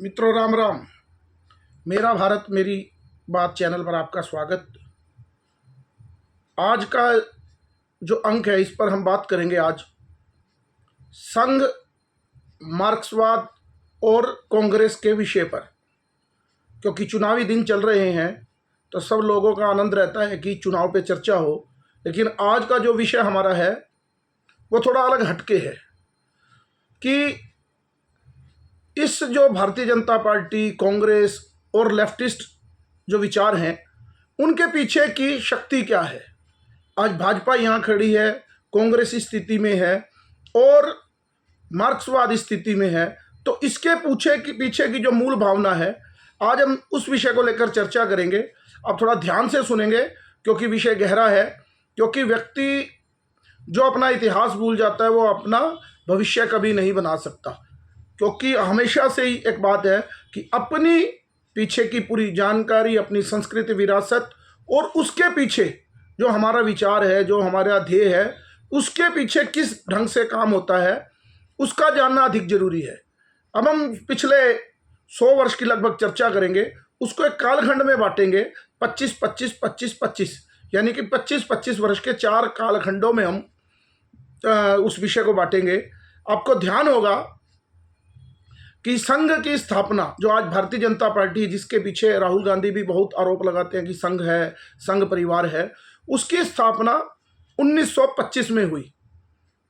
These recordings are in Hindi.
मित्रों, राम राम। मेरा भारत मेरी बात चैनल पर आपका स्वागत। आज का जो अंक है, इस पर हम बात करेंगे आज संघ, मार्क्सवाद और कांग्रेस के विषय पर। क्योंकि चुनावी दिन चल रहे हैं तो सब लोगों का आनंद रहता है कि चुनाव पे चर्चा हो, लेकिन आज का जो विषय हमारा है वो थोड़ा अलग हटके है कि इस जो भारतीय जनता पार्टी, कांग्रेस और लेफ्टिस्ट जो विचार हैं, उनके पीछे की शक्ति क्या है। आज भाजपा यहाँ खड़ी है, कांग्रेस इस स्थिति में है और मार्क्सवाद स्थिति में है, तो इसके पीछे की जो मूल भावना है, आज हम उस विषय को लेकर चर्चा करेंगे। आप थोड़ा ध्यान से सुनेंगे क्योंकि विषय गहरा है। क्योंकि व्यक्ति जो अपना इतिहास भूल जाता है वो अपना भविष्य कभी नहीं बना सकता। क्योंकि हमेशा से ही एक बात है कि अपनी पीछे की पूरी जानकारी, अपनी संस्कृति, विरासत और उसके पीछे जो हमारा विचार है, जो हमारा ध्येय है, उसके पीछे किस ढंग से काम होता है, उसका जानना अधिक जरूरी है। अब हम पिछले 100 वर्ष की लगभग चर्चा करेंगे, उसको एक कालखंड में बांटेंगे, 25-25-25-25, यानी कि 25-25 वर्ष के 4 कालखंडों में हम उस विषय को बांटेंगे। आपको ध्यान होगा कि संघ की स्थापना, जो आज भारतीय जनता पार्टी, जिसके पीछे राहुल गांधी भी बहुत आरोप लगाते हैं कि संघ है, संघ परिवार है, उसकी स्थापना 1925 में हुई।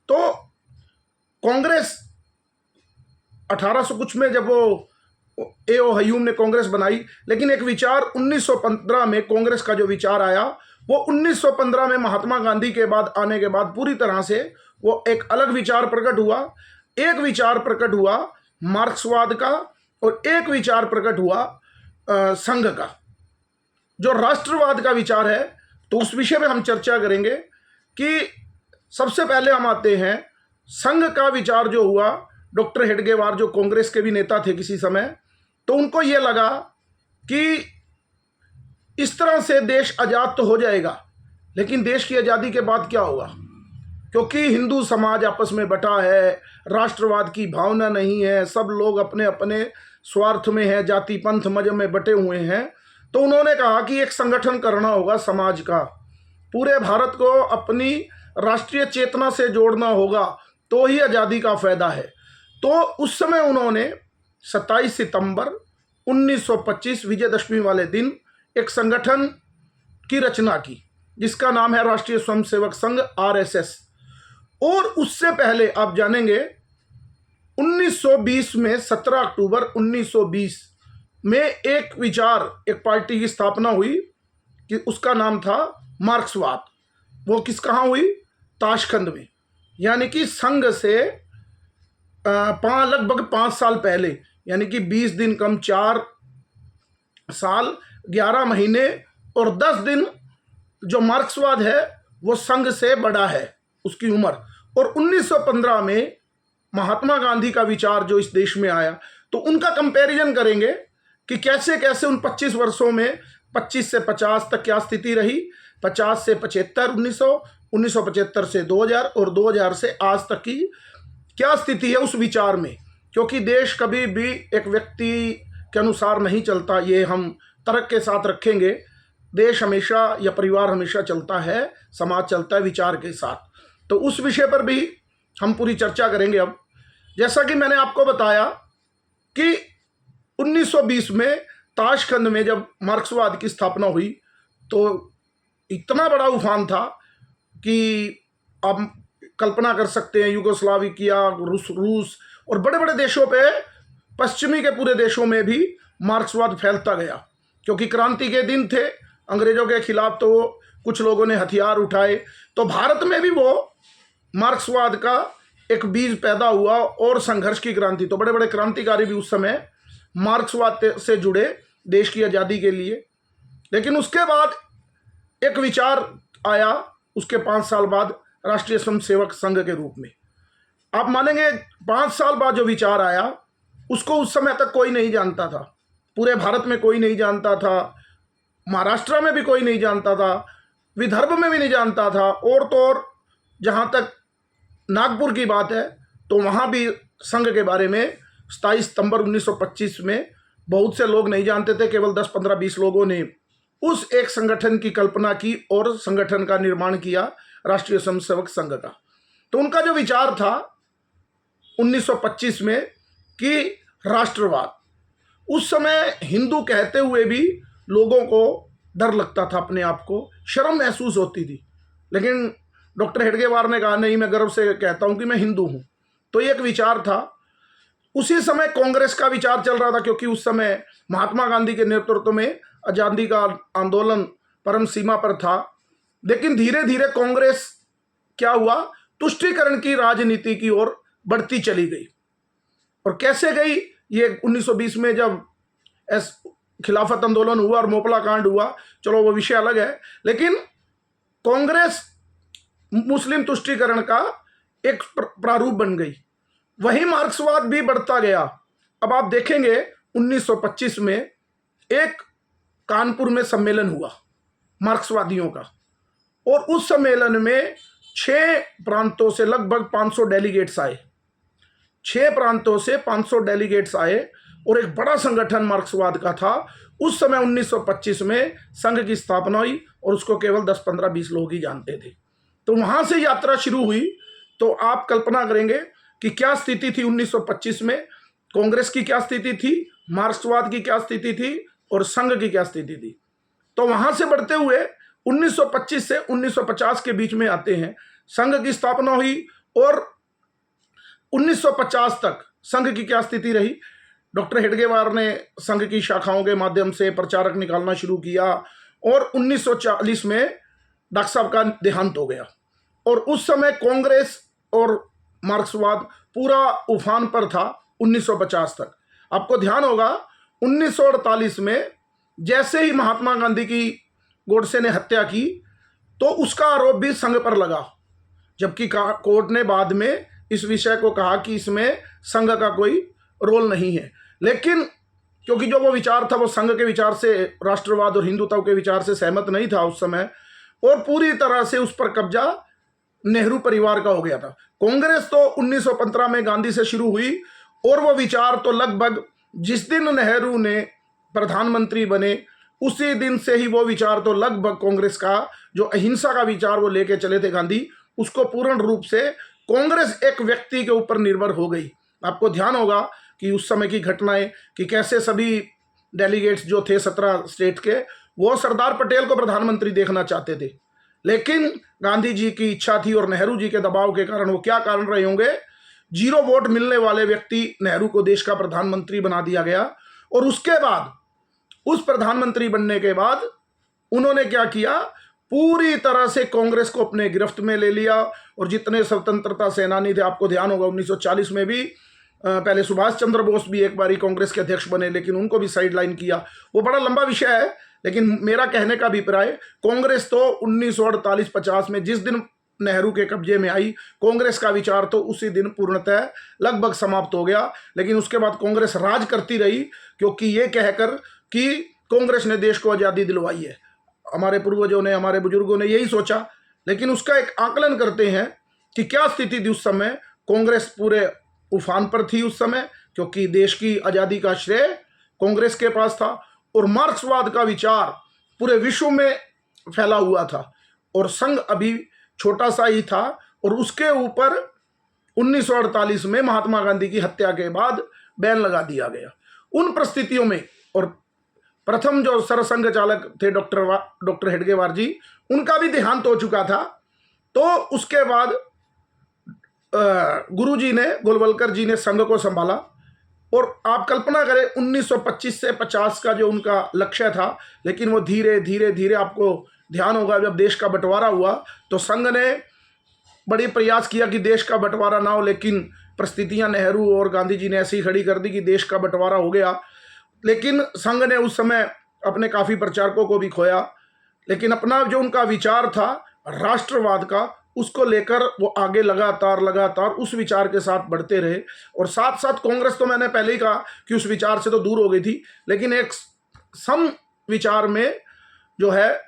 तो कांग्रेस 1800 कुछ में जब वो ए.ओ. हयूम ने कांग्रेस बनाई, लेकिन एक विचार 1915 में कांग्रेस का जो विचार आया, वो 1915 में महात्मा गांधी के बाद आने के बाद पूरी तरह से वो एक अलग विचार प्रकट हुआ। एक विचार प्रकट हुआ मार्क्सवाद का और एक विचार प्रकट हुआ संघ का, जो राष्ट्रवाद का विचार है। तो उस विषय में हम चर्चा करेंगे कि सबसे पहले हम आते हैं संघ का विचार जो हुआ। डॉक्टर हेडगेवार, जो कांग्रेस के भी नेता थे किसी समय, तो उनको ये लगा कि इस तरह से देश आज़ाद तो हो जाएगा, लेकिन देश की आज़ादी के बाद क्या होगा? क्योंकि हिंदू समाज आपस में बटा है, राष्ट्रवाद की भावना नहीं है, सब लोग अपने अपने स्वार्थ में हैं, जाति पंथ मजहब में बटे हुए हैं। तो उन्होंने कहा कि एक संगठन करना होगा समाज का, पूरे भारत को अपनी राष्ट्रीय चेतना से जोड़ना होगा, तो ही आज़ादी का फायदा है। तो उस समय उन्होंने 27 सितंबर 1925 विजयदशमी वाले दिन एक संगठन की रचना की, जिसका नाम है राष्ट्रीय स्वयंसेवक संघ, RSS। और उससे पहले आप जानेंगे 1920 में 17 अक्टूबर 1920 में एक पार्टी की स्थापना हुई कि उसका नाम था मार्क्सवाद। वो कहाँ हुई? ताशखंद में। यानी कि संघ से लगभग 5 साल पहले, यानी कि 20 दिन कम 4 साल 11 महीने और 10 दिन जो मार्क्सवाद है वो संघ से बड़ा है उसकी उम्र। और 1915 में महात्मा गांधी का विचार जो इस देश में आया, तो उनका कंपैरिजन करेंगे कि कैसे कैसे उन 25 वर्षों में 25 से 50 तक क्या स्थिति रही, 50 से 75 1975 से 2000 और 2000 से आज तक की क्या स्थिति है उस विचार में। क्योंकि देश कभी भी एक व्यक्ति के अनुसार नहीं चलता, ये हम तर्क के साथ रखेंगे। देश हमेशा या परिवार हमेशा चलता है, समाज चलता है विचार के साथ। तो उस विषय पर भी हम पूरी चर्चा करेंगे। अब जैसा कि मैंने आपको बताया कि 1920 में ताशखंद में जब मार्क्सवाद की स्थापना हुई, तो इतना बड़ा उफान था कि आप कल्पना कर सकते हैं, यूगोस्लाविया, रूस और बड़े बड़े देशों पे, पश्चिमी के पूरे देशों में भी मार्क्सवाद फैलता गया। क्योंकि क्रांति के दिन थे, अंग्रेजों के खिलाफ तो कुछ लोगों ने हथियार उठाए, तो भारत में भी वो मार्क्सवाद का एक बीज पैदा हुआ और संघर्ष की क्रांति। तो बड़े बड़े क्रांतिकारी भी उस समय मार्क्सवाद से जुड़े देश की आज़ादी के लिए। लेकिन उसके बाद एक विचार आया, उसके 5 साल बाद, राष्ट्रीय स्वयंसेवक संघ के रूप में। आप मानेंगे 5 साल बाद जो विचार आया, उसको उस समय तक कोई नहीं जानता था। पूरे भारत में कोई नहीं जानता था, महाराष्ट्र में भी कोई नहीं जानता था, विदर्भ में भी नहीं जानता था, और तो और जहाँ तक नागपुर की बात है तो वहाँ भी संघ के बारे में 27 सितंबर 1925 में बहुत से लोग नहीं जानते थे, केवल 10, 15, 20 लोगों ने उस एक संगठन की कल्पना की और संगठन का निर्माण किया, राष्ट्रीय स्वयंसेवक संघ का। तो उनका जो विचार था 1925 में कि राष्ट्रवाद, उस समय हिंदू कहते हुए भी लोगों को डर लगता था, अपने आप को शर्म महसूस होती थी। लेकिन डॉक्टर हेडगेवार ने कहा नहीं, मैं गर्व से कहता हूं कि मैं हिंदू हूं। तो एक विचार था। उसी समय कांग्रेस का विचार चल रहा था, क्योंकि उस समय महात्मा गांधी के नेतृत्व में आजादी का आंदोलन परम सीमा पर था। लेकिन धीरे धीरे कांग्रेस क्या हुआ, तुष्टीकरण की राजनीति की ओर बढ़ती चली गई। और कैसे गई, ये 1920 में जब खिलाफत आंदोलन हुआ और मोपला कांड हुआ, चलो वो विषय अलग है। लेकिन कांग्रेस मुस्लिम तुष्टीकरण का एक प्रारूप बन गई। वही मार्क्सवाद भी बढ़ता गया। अब आप देखेंगे 1925 में एक कानपुर में सम्मेलन हुआ मार्क्सवादियों का, और उस सम्मेलन में 6 प्रांतों से लगभग 500 डेलीगेट्स आए। 6 प्रांतों से 500 डेलीगेट्स आए और एक बड़ा संगठन मार्क्सवाद का था। उस समय 1925 में संघ की स्थापना हुई और उसको केवल 10, 15, 20 लोग ही जानते थे। तो वहां से यात्रा शुरू हुई। तो आप कल्पना करेंगे कि क्या स्थिति थी 1925 में, कांग्रेस की क्या स्थिति थी, मार्क्सवाद की क्या स्थिति थी और संघ की क्या स्थिति थी। तो वहां से बढ़ते हुए 1925 से 1950 के बीच में आते हैं, संघ की स्थापना हुई और 1950 तक संघ की क्या स्थिति रही। डॉक्टर हेडगेवार ने संघ की शाखाओं के माध्यम से प्रचारक निकालना शुरू किया और 1940 में डॉक्टर साहब का देहांत हो गया। और उस समय कांग्रेस और मार्क्सवाद पूरा उफान पर था 1950 तक। आपको ध्यान होगा 1948 में जैसे ही महात्मा गांधी की गोडसे ने हत्या की, तो उसका आरोप भी संघ पर लगा, जबकि कोर्ट ने बाद में इस विषय को कहा कि इसमें संघ का कोई रोल नहीं है। लेकिन क्योंकि जो वो विचार था वो संघ के विचार से, राष्ट्रवाद और हिंदुत्व के विचार से सहमत नहीं था उस समय, और पूरी तरह से उस पर कब्जा नेहरू परिवार का हो गया था। कांग्रेस तो 1915 में गांधी से शुरू हुई और वो विचार तो लगभग जिस दिन नेहरू ने प्रधानमंत्री बने उसी दिन से ही वो विचार तो लगभग कांग्रेस का जो अहिंसा का विचार वो लेके चले थे गांधी, उसको पूर्ण रूप से कांग्रेस एक व्यक्ति के ऊपर निर्भर हो गई। आपको ध्यान होगा कि उस समय की घटनाएं कि कैसे सभी डेलीगेट्स जो थे 17 स्टेट के, वो सरदार पटेल को प्रधानमंत्री देखना चाहते थे। लेकिन गांधी जी की इच्छा थी और नेहरू जी के दबाव के कारण, वो क्या कारण रहे होंगे, 0 वोट मिलने वाले व्यक्ति नेहरू को देश का प्रधानमंत्री बना दिया गया। और उसके बाद उस प्रधानमंत्री बनने के बाद उन्होंने क्या किया, पूरी तरह से कांग्रेस को अपने गिरफ्त में ले लिया। और जितने स्वतंत्रता सेनानी थे, आपको ध्यान होगा 1940 में भी पहले सुभाष चंद्र बोस भी एक बारी कांग्रेस के अध्यक्ष बने, लेकिन उनको भी साइड लाइन किया। वो बड़ा लंबा विषय है, लेकिन मेरा कहने का अभिप्राय, कांग्रेस तो 1948-50 में जिस दिन नेहरू के कब्जे में आई, कांग्रेस का विचार तो उसी दिन पूर्णतः लगभग समाप्त हो गया। लेकिन उसके बाद कांग्रेस राज करती रही, क्योंकि ये कहकर कि कांग्रेस ने देश को आज़ादी दिलवाई है। हमारे पूर्वजों ने, हमारे बुजुर्गों ने यही सोचा। लेकिन उसका एक आकलन करते हैं कि क्या स्थिति थी उस समय। कांग्रेस पूरे उफान पर थी उस समय, क्योंकि देश की आज़ादी का श्रेय कांग्रेस के पास था और मार्क्सवाद का विचार पूरे विश्व में फैला हुआ था और संघ अभी छोटा सा ही था। और उसके ऊपर 1948 में महात्मा गांधी की हत्या के बाद बैन लगा दिया गया। उन परिस्थितियों में, और प्रथम जो सरसंघ चालक थे डॉक्टर हेडगेवार जी, उनका भी देहांत हो चुका था। तो उसके बाद गुरुजी ने, गोलवलकर जी ने संघ को संभाला। और आप कल्पना करें 1925 से 50 का जो उनका लक्ष्य था, लेकिन वो धीरे धीरे आपको ध्यान होगा जब देश का बंटवारा हुआ तो संघ ने बड़ी प्रयास किया कि देश का बंटवारा ना हो, लेकिन परिस्थितियां नेहरू और गांधी जी ने ऐसी खड़ी कर दी कि देश का बंटवारा हो गया। लेकिन संघ ने उस समय अपने काफ़ी प्रचारकों को भी खोया, लेकिन अपना जो उनका विचार था राष्ट्रवाद का, उसको लेकर वो आगे लगातार उस विचार के साथ बढ़ते रहे। और साथ साथ कांग्रेस तो मैंने पहले ही कहा कि उस विचार से तो दूर हो गई थी, लेकिन एक सम विचार में जो है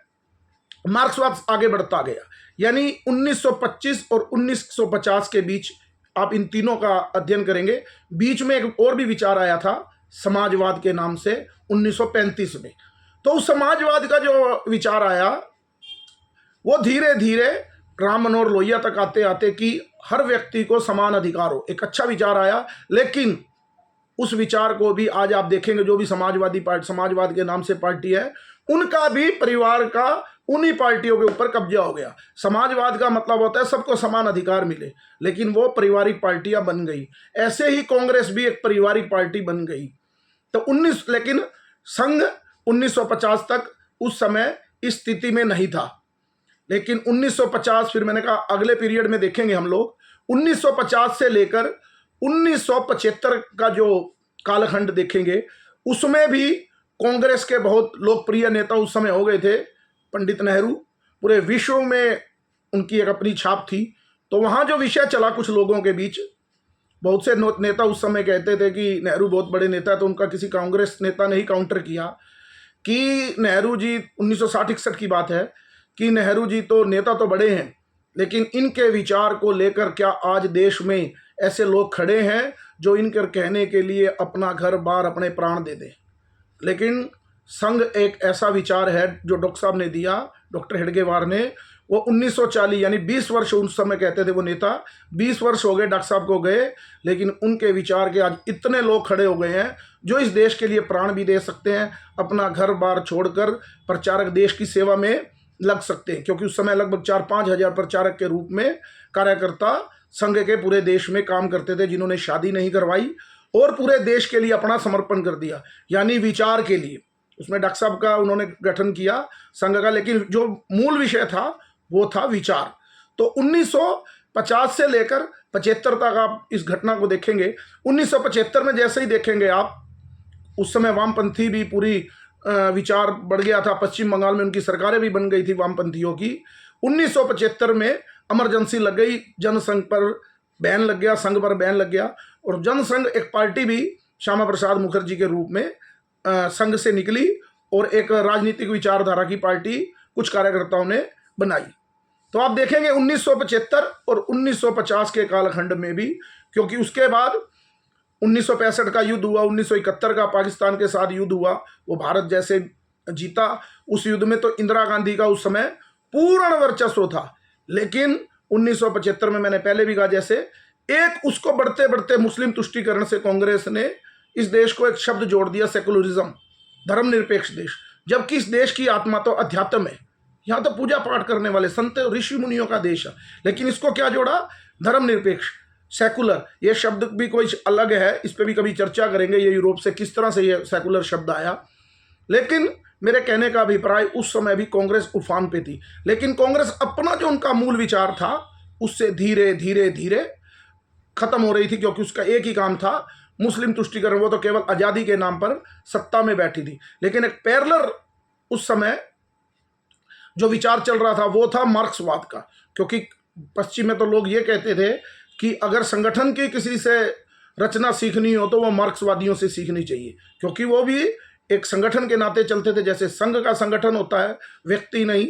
मार्क्सवाद आगे बढ़ता गया। यानी 1925 और 1950 के बीच आप इन तीनों का अध्ययन करेंगे। बीच में एक और भी विचार आया था समाजवाद के नाम से 1935 में। तो उस समाजवाद का जो विचार आया वो धीरे धीरे राम मनोहर लोहिया तक आते आते कि हर व्यक्ति को समान अधिकार हो, एक अच्छा विचार आया। लेकिन उस विचार को भी आज आप देखेंगे जो भी समाजवादी पार्टी, समाजवाद के नाम से पार्टी है, उनका भी परिवार का उन्हीं पार्टियों के ऊपर कब्जा हो गया। समाजवाद का मतलब होता है सबको समान अधिकार मिले, लेकिन वो पारिवारिक पार्टियां बन गई। ऐसे ही कांग्रेस भी एक पारिवारिक पार्टी बन गई। तो लेकिन संघ 1950 तक उस समय इस स्थिति में नहीं था। लेकिन 1950, फिर मैंने कहा अगले पीरियड में देखेंगे हम लोग, 1950 से लेकर 1975 का जो कालखंड देखेंगे, उसमें भी कांग्रेस के बहुत लोकप्रिय नेता उस समय हो गए थे पंडित नेहरू। पूरे विश्व में उनकी एक अपनी छाप थी। तो वहाँ जो विषय चला कुछ लोगों के बीच, बहुत से नेता उस समय कहते थे कि नेहरू बहुत बड़े नेता है, तो उनका किसी कांग्रेस नेता ने ही काउंटर किया कि नेहरू जी, 1960-61 की बात है, कि नेहरू जी तो नेता तो बड़े हैं, लेकिन इनके विचार को लेकर क्या आज देश में ऐसे लोग खड़े हैं जो इनके कहने के लिए अपना घर बार अपने प्राण दे दें। लेकिन संघ एक ऐसा विचार है जो डॉक्टर साहब ने दिया, डॉक्टर हेडगेवार ने, वो 1940 यानी 20 वर्ष उस समय कहते थे वो नेता, 20 वर्ष हो गए डॉक्टर साहब को गए, लेकिन उनके विचार के आज इतने लोग खड़े हो गए हैं जो इस देश के लिए प्राण भी दे सकते हैं, अपना घर बार छोड़कर प्रचारक देश की सेवा में लग सकते हैं। क्योंकि उस समय लगभग 4-5 हज़ार प्रचारक के रूप में कार्यकर्ता संघ के पूरे देश में काम करते थे, जिन्होंने शादी नहीं करवाई और पूरे देश के लिए अपना समर्पण कर दिया, यानी विचार के लिए। उसमें डॉक्टर साहब का उन्होंने गठन किया संघ का, लेकिन जो मूल विषय था वो था विचार। तो 1950 से लेकर 75 तक आप इस घटना को देखेंगे। 1975 में जैसे ही देखेंगे आप, उस समय वामपंथी भी पूरी विचार बढ़ गया था। पश्चिम बंगाल में उनकी सरकारें भी बन गई थी वामपंथियों की। 1975 में इमरजेंसी लग गई, जनसंघ पर बैन लग गया, संघ पर बैन लग गया, और जनसंघ एक पार्टी भी श्यामा प्रसाद मुखर्जी के रूप में संघ से निकली और एक राजनीतिक विचारधारा की पार्टी कुछ कार्यकर्ताओं ने बनाई। तो आप देखेंगे 1975 और 1950 के कालखंड में भी, क्योंकि उसके बाद 1965 का युद्ध हुआ, 1971 का पाकिस्तान के साथ युद्ध हुआ, वो भारत जैसे जीता। उस युद्ध में तो इंदिरा गांधी का उस समय पूर्ण वर्चस्व था। लेकिन 1975 में मैंने पहले भी कहा, जैसे एक उसको बढ़ते बढ़ते मुस्लिम तुष्टीकरण से कांग्रेस ने इस देश को एक शब्द जोड़ दिया, सेकुलरिज्म, धर्मनिरपेक्ष देश। जबकि इस देश की आत्मा तो अध्यात्म है, यहाँ तो पूजा पाठ करने वाले संत ऋषि मुनियों का देश है, लेकिन इसको क्या जोड़ा, धर्मनिरपेक्ष, सेकुलर। ये शब्द भी कोई अलग है, इस पर भी कभी चर्चा करेंगे, ये यूरोप से किस तरह से ये सेकुलर शब्द आया। लेकिन मेरे कहने का अभिप्राय, उस समय भी कांग्रेस उफान पे थी, लेकिन कांग्रेस अपना जो उनका मूल विचार था उससे धीरे धीरे धीरे खत्म हो रही थी, क्योंकि उसका एक ही काम था, मुस्लिम तुष्टीकरण। वो तो केवल आज़ादी के नाम पर सत्ता में बैठी थी। लेकिन एक पैरेलल उस समय जो विचार चल रहा था वो था मार्क्सवाद का, क्योंकि पश्चिम में तो लोग ये कहते थे कि अगर संगठन की किसी से रचना सीखनी हो तो वो मार्क्सवादियों से सीखनी चाहिए, क्योंकि वो भी एक संगठन के नाते चलते थे। जैसे संघ का संगठन होता है, व्यक्ति नहीं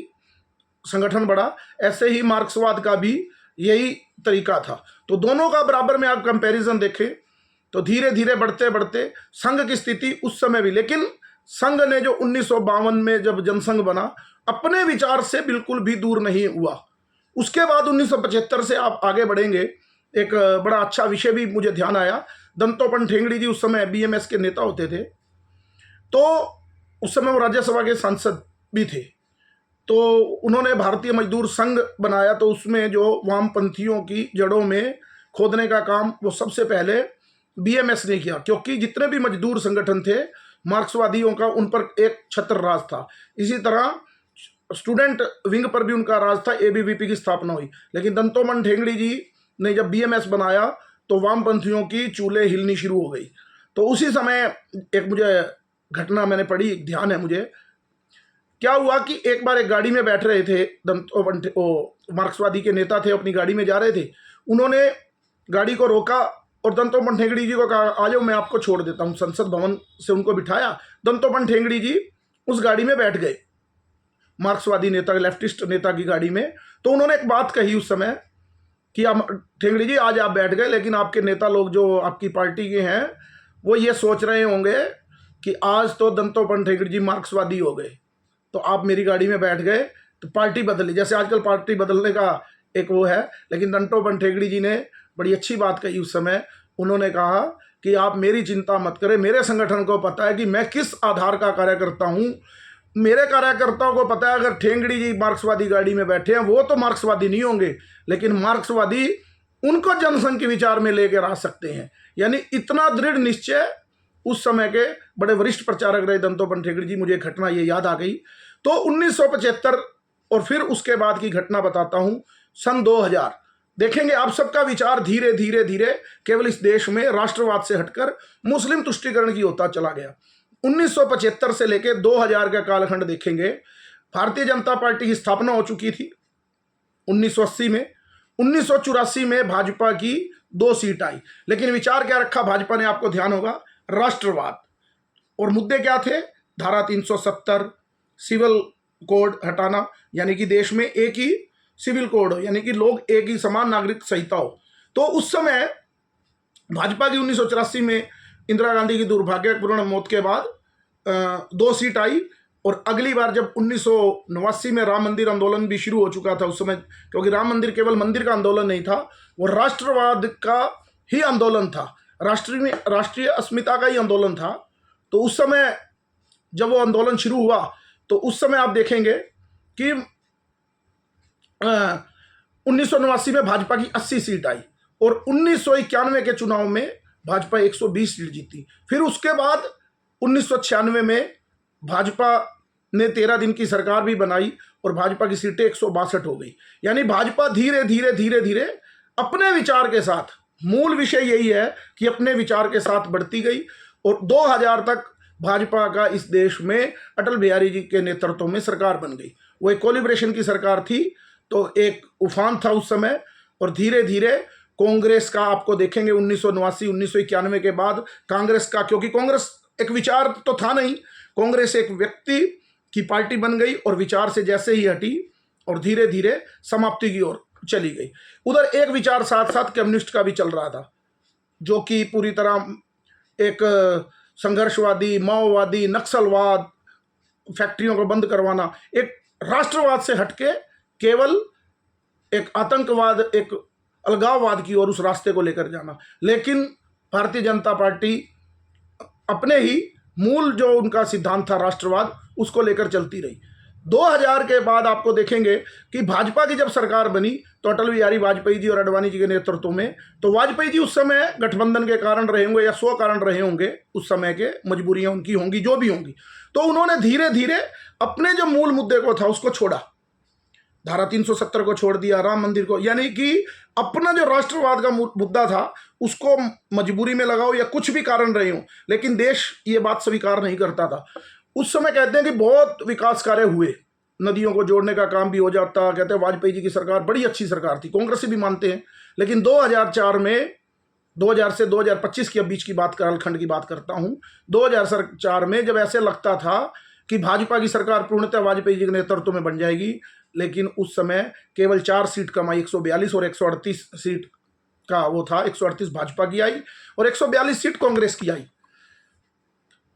संगठन बड़ा, ऐसे ही मार्क्सवाद का भी यही तरीका था। तो दोनों का बराबर में आप कंपैरिजन देखें तो धीरे धीरे बढ़ते बढ़ते संघ की स्थिति उस समय भी, लेकिन संघ ने जो 1952 में जब जनसंघ बना, अपने विचार से बिल्कुल भी दूर नहीं हुआ। उसके बाद 1975 से आप आगे बढ़ेंगे, एक बड़ा अच्छा विषय भी मुझे ध्यान आया। दंतोपंत ठेंगड़ी जी उस समय बीएमएस के नेता होते थे, तो उस समय वो राज्यसभा के सांसद भी थे। तो उन्होंने भारतीय मजदूर संघ बनाया, तो उसमें जो वामपंथियों की जड़ों में खोदने का काम वो सबसे पहले बीएमएस ने किया, क्योंकि जितने भी मजदूर संगठन थे मार्क्सवादियों का, उन पर एक छत्र राज था। इसी तरह स्टूडेंट विंग पर भी उनका राज था, एबीवीपी की स्थापना हुई। लेकिन दंतोपंत ठेंगड़ी जी ने जब बीएमएस बनाया तो वामपंथियों की चूल्हे हिलनी शुरू हो गई। तो उसी समय एक मुझे घटना मैंने पढ़ी, ध्यान है मुझे, क्या हुआ कि एक बार एक गाड़ी में बैठ रहे थे, दंतोपंत मार्क्सवादी के नेता थे, अपनी गाड़ी में जा रहे थे। उन्होंने गाड़ी को रोका और दंतोपंत ठेंगड़ी जी को कहा, आ जाओ मैं आपको छोड़ देता हूँ। संसद भवन से उनको बिठाया, दंतोपंत ठेंगड़ी जी उस गाड़ी में बैठ गए, मार्क्सवादी नेता, लेफ्टिस्ट नेता की गाड़ी में। तो उन्होंने एक बात कही उस समय कि आप ठेंगड़ी जी आज आप बैठ गए, लेकिन आपके नेता लोग जो आपकी पार्टी के हैं वो ये सोच रहे होंगे कि आज तो दंतोपंत ठेंगड़ी जी मार्क्सवादी हो गए, तो आप मेरी गाड़ी में बैठ गए तो पार्टी बदली। जैसे आजकल पार्टी बदलने का एक वो है, लेकिन दंतोपंत ठेंगड़ी जी ने बड़ी अच्छी बात कही उस समय। उन्होंने कहा कि आप मेरी चिंता मत करें, मेरे संगठन को पता है कि मैं किस आधार का कार्य करता हूँ। मेरे कार्यकर्ताओं को पता है अगर ठेंगड़ी जी मार्क्सवादी गाड़ी में बैठे हैं वो तो मार्क्सवादी नहीं होंगे, लेकिन मार्क्सवादी उनको जनसंघ के विचार में लेकर आ सकते हैं। यानी इतना दृढ़ निश्चय उस समय के बड़े वरिष्ठ प्रचारक रहे दंतोपंत ठेंगड़ी जी। मुझे घटना ये याद आ गई। तो 1975 और फिर उसके बाद की घटना बताता हूं। सन 2000 देखेंगे आप सबका विचार धीरे धीरे धीरे केवल इस देश में राष्ट्रवाद से हटकर मुस्लिम तुष्टीकरण की होता चला गया। 1975 से लेकर 2000 का कालखंड देखेंगे, भारतीय जनता पार्टी की स्थापना हो चुकी थी 1980 में। 1984 में भाजपा की 2 सीट आई, लेकिन विचार क्या रखा भाजपा ने, आपको ध्यान होगा, राष्ट्रवाद। और मुद्दे क्या थे? धारा 370, सिविल कोड हटाना, यानी कि देश में एक ही सिविल कोड हो, यानी कि लोग एक ही समान नागरिक संहिता हो। तो उस समय भाजपा की 1984 में इंदिरा गांधी की दुर्भाग्यपूर्ण मौत के बाद 2 सीट आई। और अगली बार जब 1989 में राम मंदिर आंदोलन भी शुरू हो चुका था उस समय, क्योंकि राम मंदिर केवल मंदिर का आंदोलन नहीं था, वो राष्ट्रवाद का ही आंदोलन था, राष्ट्रीय अस्मिता का ही आंदोलन था। तो उस समय जब वो आंदोलन शुरू हुआ तो उस समय आप देखेंगे कि 1989 में भाजपा की 80 सीट आई और 1991 के चुनाव में भाजपा 120 सीट जीती। फिर उसके बाद 1996 में भाजपा ने 13 दिन की सरकार भी बनाई और भाजपा की सीटें 162 हो गई। यानी भाजपा धीरे धीरे धीरे धीरे अपने विचार के साथ, मूल विषय यही है कि अपने विचार के साथ बढ़ती गई। और 2000 तक भाजपा का इस देश में अटल बिहारी जी के नेतृत्व में सरकार बन गई। वो एक कोलिब्रेशन की सरकार थी, तो एक उफान था उस समय। और धीरे धीरे कांग्रेस का आपको देखेंगे 1989 1991 के बाद कांग्रेस का, क्योंकि कांग्रेस एक विचार तो था नहीं, कांग्रेस एक व्यक्ति की पार्टी बन गई और विचार से जैसे ही हटी और धीरे धीरे समाप्ति की ओर चली गई। उधर एक विचार साथ साथ कम्युनिस्ट का भी चल रहा था, जो कि पूरी तरह एक संघर्षवादी, माओवादी, नक्सलवाद, फैक्ट्रियों को बंद करवाना, एक राष्ट्रवाद से हटके केवल एक आतंकवाद, एक अलगाववाद की ओर उस रास्ते को लेकर जाना। लेकिन भारतीय जनता पार्टी अपने ही मूल जो उनका सिद्धांत था राष्ट्रवाद, उसको लेकर चलती रही। 2000 के बाद आपको देखेंगे कि भाजपा की जब सरकार बनी तो अटल बिहारी वाजपेयी जी और अडवाणी जी के नेतृत्व में, तो वाजपेयी जी उस समय गठबंधन के कारण रहे होंगे या 100 कारण रहे होंगे, उस समय के मजबूरियां उनकी होंगी जो भी होंगी, तो उन्होंने धीरे धीरे अपने जो मूल मुद्दे को था उसको छोड़ा, धारा 370 को छोड़ दिया, राम मंदिर को, यानी कि अपना जो राष्ट्रवाद का मुद्दा था उसको मजबूरी में लगाओ या कुछ भी कारण रहे हो, लेकिन देश ये बात स्वीकार नहीं करता था। उस समय कहते हैं कि बहुत विकास कार्य हुए, नदियों को जोड़ने का काम भी हो जाता, कहते हैं वाजपेयी जी की सरकार बड़ी अच्छी सरकार थी, कांग्रेस भी मानते हैं। लेकिन 2004 में, 2000 से 2025 के बीच की बात, कालखंड की बात करता हूँ, 2004 में जब ऐसे लगता था कि भाजपा की सरकार पूर्णतः वाजपेयी जी के नेतृत्व में बन जाएगी, लेकिन उस समय केवल 4 सीट कमाई, 142 और 138 सीट का वो था, 138 भाजपा की आई और 142 सीट कांग्रेस की आई।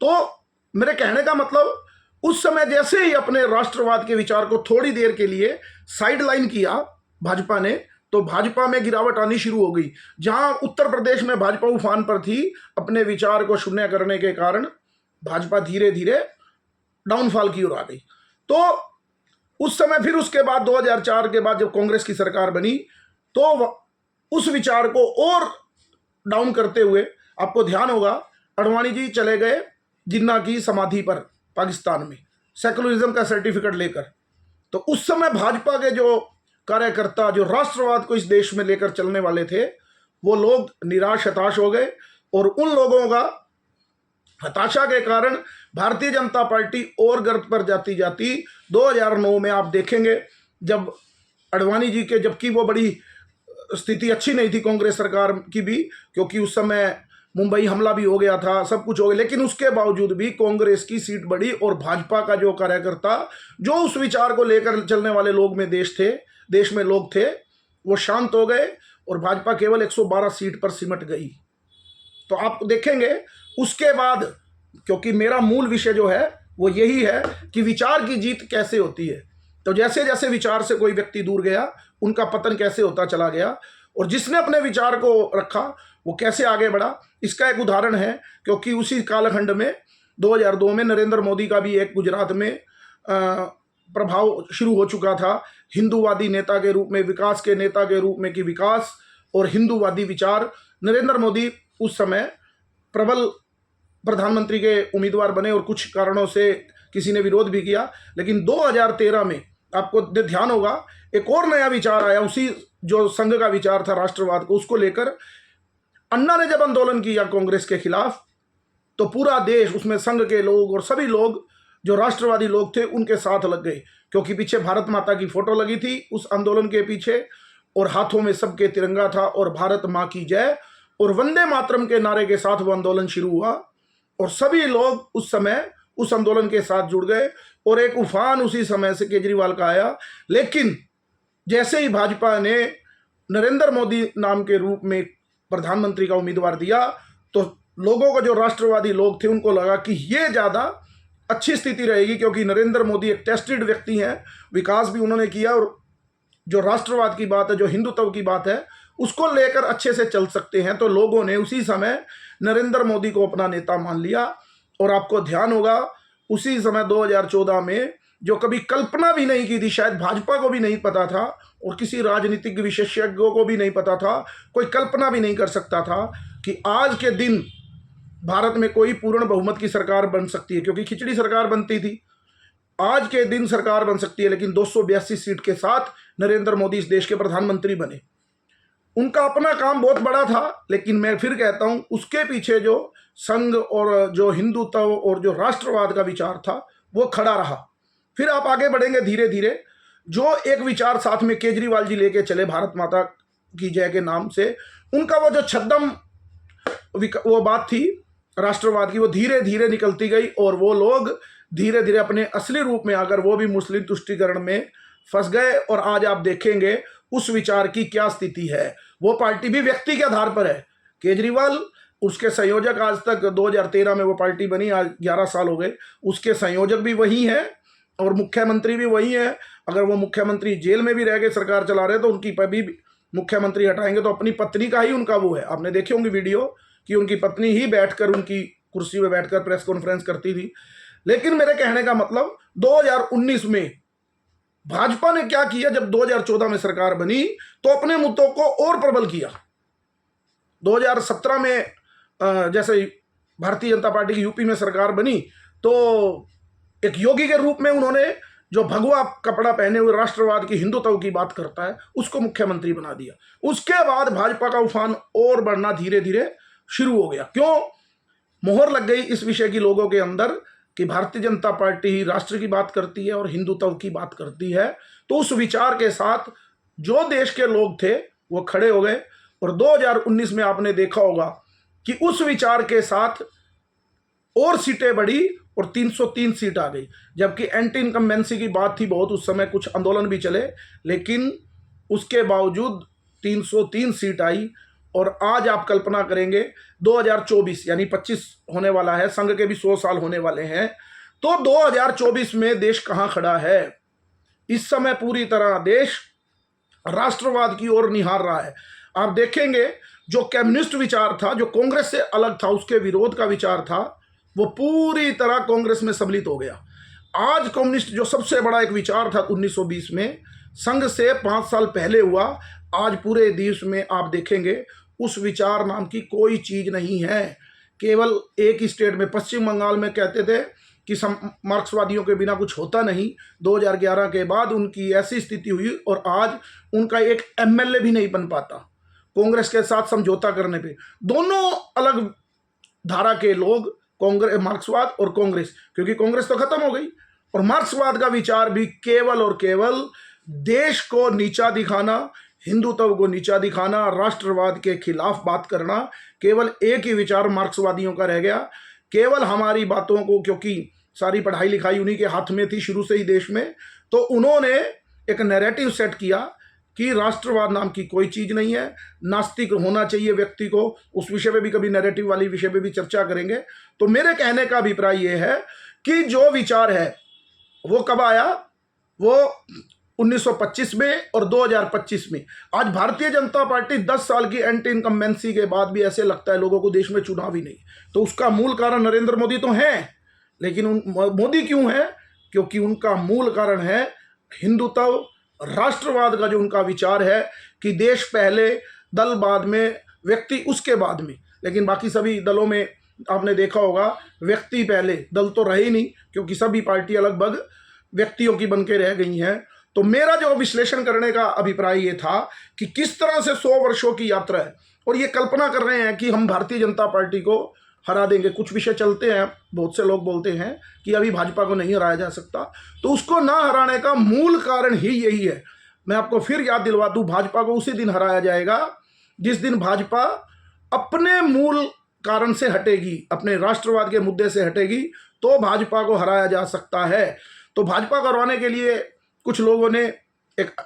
तो मेरे कहने का मतलब, उस समय जैसे ही अपने राष्ट्रवाद के विचार को थोड़ी देर के लिए साइड लाइन किया भाजपा ने, तो भाजपा में गिरावट आनी शुरू हो गई। जहां उत्तर प्रदेश में भाजपा उफान पर थी, अपने विचार को शून्य करने के कारण भाजपा धीरे धीरे डाउनफॉल की ओर आ गई। तो उस समय फिर उसके बाद 2004 के बाद जब कांग्रेस की सरकार बनी, तो उस विचार को और डाउन करते हुए, आपको ध्यान होगा अडवाणी जी चले गए जिन्ना की समाधि पर पाकिस्तान में, सेकुलरिज्म का सर्टिफिकेट लेकर। तो उस समय भाजपा के जो कार्यकर्ता, जो राष्ट्रवाद को इस देश में लेकर चलने वाले थे, वो लोग निराश हताश हो गए और उन लोगों का हताशा के कारण भारतीय जनता पार्टी और गर्त पर जाती जाती 2009 में आप देखेंगे, जब अडवाणी जी के, जबकि वो बड़ी स्थिति अच्छी नहीं थी कांग्रेस सरकार की भी, क्योंकि उस समय मुंबई हमला भी हो गया था, सब कुछ हो गया, लेकिन उसके बावजूद भी कांग्रेस की सीट बढ़ी और भाजपा का जो कार्यकर्ता, जो उस विचार को लेकर चलने वाले लोग में देश में लोग थे, वो शांत हो गए और भाजपा केवल 112 सीट पर सिमट गई। तो आप देखेंगे उसके बाद, क्योंकि मेरा मूल विषय जो है वो यही है कि विचार की जीत कैसे होती है। तो जैसे जैसे विचार से कोई व्यक्ति दूर गया, उनका पतन कैसे होता चला गया, और जिसने अपने विचार को रखा वो कैसे आगे बढ़ा, इसका एक उदाहरण है। क्योंकि उसी कालखंड में 2002 में नरेंद्र मोदी का भी एक गुजरात में प्रभाव शुरू हो चुका था, हिंदूवादी नेता के रूप में, विकास के नेता के रूप में, कि विकास और हिंदूवादी विचार। नरेंद्र मोदी उस समय प्रबल प्रधानमंत्री के उम्मीदवार बने और कुछ कारणों से किसी ने विरोध भी किया। लेकिन 2013 में आपको ध्यान होगा एक और नया विचार आया, उसी जो संघ का विचार था राष्ट्रवाद को, उसको लेकर अन्ना ने जब आंदोलन किया कांग्रेस के खिलाफ, तो पूरा देश, उसमें संघ के लोग और सभी लोग जो राष्ट्रवादी लोग थे उनके साथ लग गए। क्योंकि पीछे भारत माता की फोटो लगी थी उस आंदोलन के पीछे, और हाथों में सबके तिरंगा था, और भारत माँ की जय और वंदे मातरम के नारे के साथ वो आंदोलन शुरू हुआ। और सभी लोग उस समय उस आंदोलन के साथ जुड़ गए, और एक उफान उसी समय से केजरीवाल का आया। लेकिन जैसे ही भाजपा ने नरेंद्र मोदी नाम के रूप में प्रधानमंत्री का उम्मीदवार दिया, तो लोगों को, जो राष्ट्रवादी लोग थे, उनको लगा कि ये ज़्यादा अच्छी स्थिति रहेगी, क्योंकि नरेंद्र मोदी एक टेस्टेड व्यक्ति हैं, विकास भी उन्होंने किया, और जो राष्ट्रवाद की बात है, जो हिंदुत्व की बात है, उसको लेकर अच्छे से चल सकते हैं। तो लोगों ने उसी समय नरेंद्र मोदी को अपना नेता मान लिया। और आपको ध्यान होगा उसी समय 2014 में, जो कभी कल्पना भी नहीं की थी, शायद भाजपा को भी नहीं पता था और किसी राजनीतिक विशेषज्ञों को भी नहीं पता था, कोई कल्पना भी नहीं कर सकता था कि आज के दिन भारत में कोई पूर्ण बहुमत की सरकार बन सकती है। क्योंकि खिचड़ी सरकार बनती थी, आज के दिन सरकार बन सकती है। लेकिन 282 सीट के साथ नरेंद्र मोदी इस देश के प्रधानमंत्री बने। उनका अपना काम बहुत बड़ा था, लेकिन मैं फिर कहता हूं उसके पीछे जो संघ और जो हिंदुत्व और जो राष्ट्रवाद का विचार था वो खड़ा रहा। फिर आप आगे बढ़ेंगे धीरे धीरे, जो एक विचार साथ में केजरीवाल जी लेके चले भारत माता की जय के नाम से, उनका वो जो छद्म वो बात थी राष्ट्रवाद की, वो धीरे धीरे निकलती गई, और वो लोग धीरे धीरे अपने असली रूप में आकर वो भी मुस्लिम तुष्टीकरण में फंस गए। और आज आप देखेंगे उस विचार की क्या स्थिति है। वो पार्टी भी व्यक्ति के आधार पर है। केजरीवाल, उसके संयोजक, आज तक 2013 में वो पार्टी बनी, आज 11 साल हो गए, उसके संयोजक भी वही हैं और मुख्यमंत्री भी वही है। अगर वो मुख्यमंत्री जेल में भी रह के सरकार चला रहे तो उनकी भी मुख्यमंत्री हटाएंगे तो अपनी पत्नी का ही उनका वो है। आपने देखी होंगी वीडियो कि उनकी पत्नी ही बैठकर उनकी कुर्सी में बैठकर प्रेस कॉन्फ्रेंस करती थी। लेकिन मेरे कहने का मतलब 2019 में भाजपा ने क्या किया, जब 2014 में सरकार बनी तो अपने मुद्दों को और प्रबल किया। 2017 में जैसे भारतीय जनता पार्टी की यूपी में सरकार बनी तो एक योगी के रूप में उन्होंने जो भगवा कपड़ा पहने हुए राष्ट्रवाद की, हिंदुत्व की बात करता है, उसको मुख्यमंत्री बना दिया। उसके बाद भाजपा का उफान और बढ़ना धीरे धीरे शुरू हो गया। क्यों? मोहर लग गई इस विषय की लोगों के अंदर कि भारतीय जनता पार्टी ही राष्ट्र की बात करती है और हिंदुत्व की बात करती है। तो उस विचार के साथ जो देश के लोग थे वो खड़े हो गए। और 2019 में आपने देखा होगा कि उस विचार के साथ और सीटें बढ़ी और 303 सीट आ गई। जबकि एंटी इनकम्बेंसी की बात थी बहुत, उस समय कुछ आंदोलन भी चले, लेकिन उसके बावजूद 303 सीट आई। और आज आप कल्पना करेंगे 2024 यानी 25 होने वाला है, संघ के भी 100 साल होने वाले हैं, तो 2024 में देश कहां खड़ा है? इस समय पूरी तरह देश राष्ट्रवाद की ओर निहार रहा है। आप देखेंगे जो कम्युनिस्ट विचार था, जो कांग्रेस से अलग था, उसके विरोध का विचार था, वो पूरी तरह कांग्रेस में सम्मिलित हो गया। आज कम्युनिस्ट जो सबसे बड़ा एक विचार था 1920 में, संघ से 5 साल पहले हुआ, आज पूरे देश में आप देखेंगे उस विचार नाम की कोई चीज नहीं है। केवल एक ही स्टेट में, पश्चिम बंगाल में कहते थे कि मार्क्सवादियों के बिना कुछ होता नहीं। 2011 के बाद उनकी ऐसी स्थिति हुई और आज उनका एक एमएलए भी नहीं बन पाता कांग्रेस के साथ समझौता करने पे। दोनों अलग धारा के लोग, कांग्रेस, मार्क्सवाद और कांग्रेस, क्योंकि कांग्रेस तो खत्म हो गई। और मार्क्सवाद का विचार भी केवल और केवल देश को नीचा दिखाना, हिंदुत्व को नीचा दिखाना, राष्ट्रवाद के खिलाफ बात करना, केवल एक ही विचार मार्क्सवादियों का रह गया। केवल हमारी बातों को, क्योंकि सारी पढ़ाई लिखाई उन्हीं के हाथ में थी शुरू से ही देश में, तो उन्होंने एक नैरेटिव सेट किया कि राष्ट्रवाद नाम की कोई चीज़ नहीं है, नास्तिक होना चाहिए व्यक्ति को। उस विषय पे भी कभी नैरेटिव वाली विषय पे भी चर्चा करेंगे। तो मेरे कहने का अभिप्राय ये है कि जो विचार है वो कब आया, वो 1925 में और 2025 में। आज भारतीय जनता पार्टी 10 साल की एंटी इनकम्बेंसी के बाद भी ऐसे लगता है लोगों को देश में चुनाव ही नहीं। तो उसका मूल कारण नरेंद्र मोदी तो हैं, लेकिन मोदी क्यों है? क्योंकि उनका मूल कारण है हिंदुत्व, राष्ट्रवाद का जो उनका विचार है कि देश पहले, दल बाद में, व्यक्ति उसके बाद में। लेकिन बाकी सभी दलों में आपने देखा होगा व्यक्ति पहले, दल तो रहे ही नहीं, क्योंकि सभी पार्टियां लगभग व्यक्तियों की बन के रह गई हैं। तो मेरा जो विश्लेषण करने का अभिप्राय ये था कि किस तरह से 100 वर्षों की यात्रा है और ये कल्पना कर रहे हैं कि हम भारतीय जनता पार्टी को हरा देंगे। कुछ विषय चलते हैं, बहुत से लोग बोलते हैं कि अभी भाजपा को नहीं हराया जा सकता, तो उसको ना हराने का मूल कारण ही यही है। मैं आपको फिर याद दिलवा दूं, भाजपा को उसी दिन हराया जाएगा जिस दिन भाजपा अपने मूल कारण से हटेगी, अपने राष्ट्रवाद के मुद्दे से हटेगी, तो भाजपा को हराया जा सकता है। तो भाजपा को हराने के लिए कुछ लोगों ने एक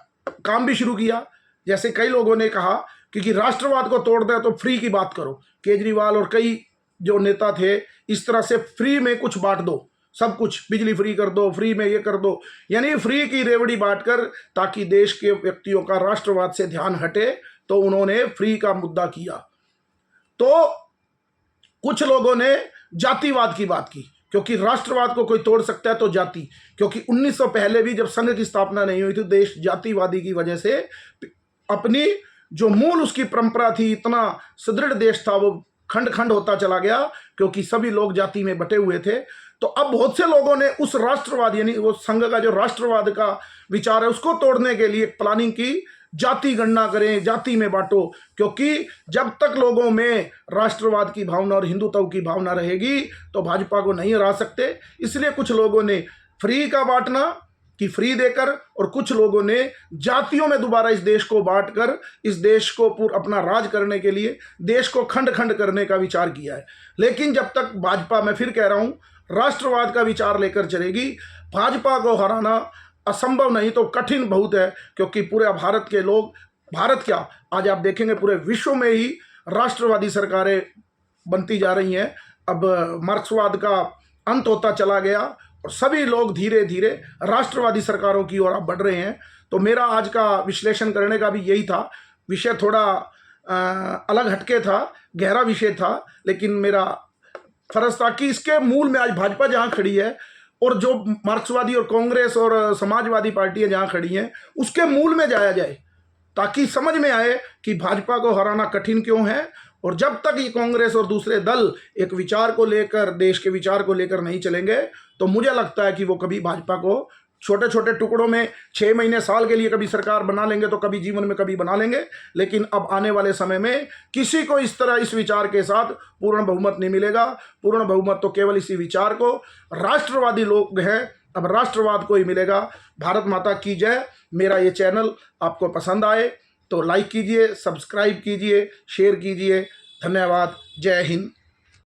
काम भी शुरू किया। जैसे कई लोगों ने कहा कि राष्ट्रवाद को तोड़ दे तो फ्री की बात करो। केजरीवाल और कई जो नेता थे इस तरह से फ्री में कुछ बांट दो, सब कुछ, बिजली फ्री कर दो, फ्री में ये कर दो, यानी फ्री की रेवड़ी बांटकर, ताकि देश के व्यक्तियों का राष्ट्रवाद से ध्यान हटे। तो उन्होंने फ्री का मुद्दा किया। तो कुछ लोगों ने जातिवाद की बात की, क्योंकि राष्ट्रवाद को कोई तोड़ सकता है तो जाति, क्योंकि 1900 पहले भी जब संघ की स्थापना नहीं हुई थी, देश जातिवादी की वजह से अपनी जो मूल उसकी परंपरा थी, इतना सुदृढ़ देश था, वो खंड खंड होता चला गया, क्योंकि सभी लोग जाति में बटे हुए थे। तो अब बहुत से लोगों ने उस राष्ट्रवाद, यानी वो संघ का जो राष्ट्रवाद का विचार है, उसको तोड़ने के लिए प्लानिंग की, जाति गणना करें, जाति में बांटो। क्योंकि जब तक लोगों में राष्ट्रवाद की भावना और हिंदुत्व की भावना रहेगी तो भाजपा को नहीं हरा सकते। इसलिए कुछ लोगों ने फ्री का बांटना कि फ्री देकर, और कुछ लोगों ने जातियों में दोबारा इस देश को बांटकर इस देश को पूरा अपना राज करने के लिए देश को खंड खंड करने का विचार किया है। लेकिन जब तक भाजपा, मैं फिर कह रहा हूं, राष्ट्रवाद का विचार लेकर चलेगी, भाजपा को हराना असंभव नहीं तो कठिन बहुत है। क्योंकि पूरे भारत के लोग, भारत क्या, आज आप देखेंगे पूरे विश्व में ही राष्ट्रवादी सरकारें बनती जा रही हैं। अब मार्क्सवाद का अंत होता चला गया और सभी लोग धीरे धीरे राष्ट्रवादी सरकारों की ओर आप बढ़ रहे हैं। तो मेरा आज का विश्लेषण करने का भी यही था। विषय थोड़ा अलग हटके था, गहरा विषय था, लेकिन मेरा फर्ज था कि इसके मूल में आज भाजपा जहाँ खड़ी है और जो मार्क्सवादी और कांग्रेस और समाजवादी पार्टियां जहाँ खड़ी हैं, उसके मूल में जाया जाए, ताकि समझ में आए कि भाजपा को हराना कठिन क्यों है। और जब तक ये कांग्रेस और दूसरे दल एक विचार को लेकर, देश के विचार को लेकर नहीं चलेंगे, तो मुझे लगता है कि वो कभी भाजपा को छोटे छोटे टुकड़ों में 6 महीने, साल के लिए कभी सरकार बना लेंगे, तो कभी जीवन में कभी बना लेंगे। लेकिन अब आने वाले समय में किसी को इस तरह, इस विचार के साथ पूर्ण बहुमत नहीं मिलेगा। पूर्ण बहुमत तो केवल इसी विचार को, राष्ट्रवादी लोग हैं, अब राष्ट्रवाद को ही मिलेगा। भारत माता की जय। मेरा ये चैनल आपको पसंद आए तो लाइक कीजिए, सब्सक्राइब कीजिए, शेयर कीजिए। धन्यवाद। जय हिंद।